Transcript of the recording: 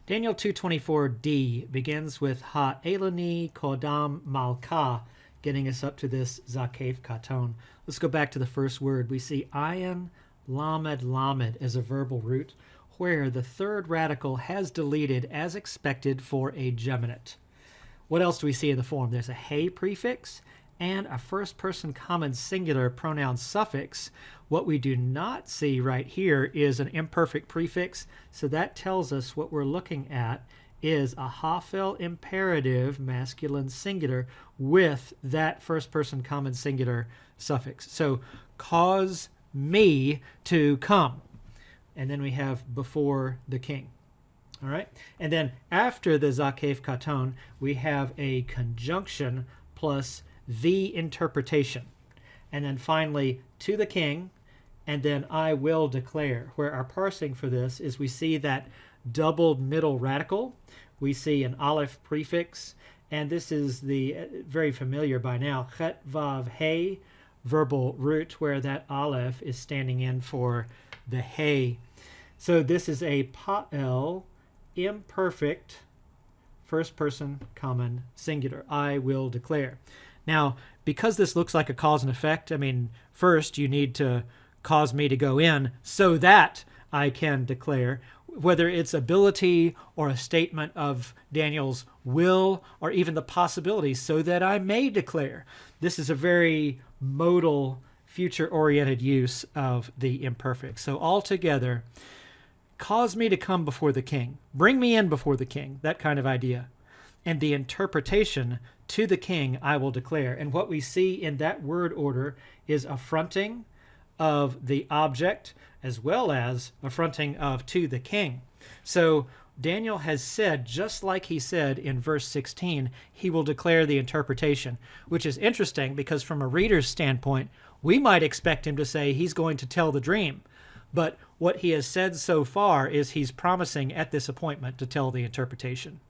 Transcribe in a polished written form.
Daniel 2:24d begins with Ha Eloni Kodam Malka, getting us up to this Zakef Katon. Let's go back to the first word. We see ayin lamed lamed as a verbal root, where the third radical has deleted as expected for a geminate. What else do we see in the form? There's a hey prefix and a first-person common singular pronoun suffix. What we do not see right here is an imperfect prefix, so that tells us what we're looking at is a hafel imperative masculine singular with that first-person common singular suffix. So, cause me to come. And then we have before the king. All right? And then after the Zakef Katon, we have a conjunction plus the interpretation. And then finally, to the king, and then I will declare, where our parsing for this is we see that doubled middle radical. We see an aleph prefix, and this is the very familiar by now, chet vav hey, verbal root, where that aleph is standing in for the hey. So this is a pa'el, imperfect, first person common singular. I will declare. Now, because this looks like a cause and effect, I mean, first you need to cause me to go in so that I can declare, whether it's ability or a statement of Daniel's will or even the possibility so that I may declare. This is a very modal, future-oriented use of the imperfect. So altogether, cause me to come before the king. Bring me in before the king, that kind of idea. And the interpretation, to the king I will declare. And what we see in that word order is affronting of the object as well as affronting of to the king. So Daniel has said, just like he said in verse 16, he will declare the interpretation, which is interesting because from a reader's standpoint, we might expect him to say he's going to tell the dream. But what he has said so far is he's promising at this appointment to tell the interpretation.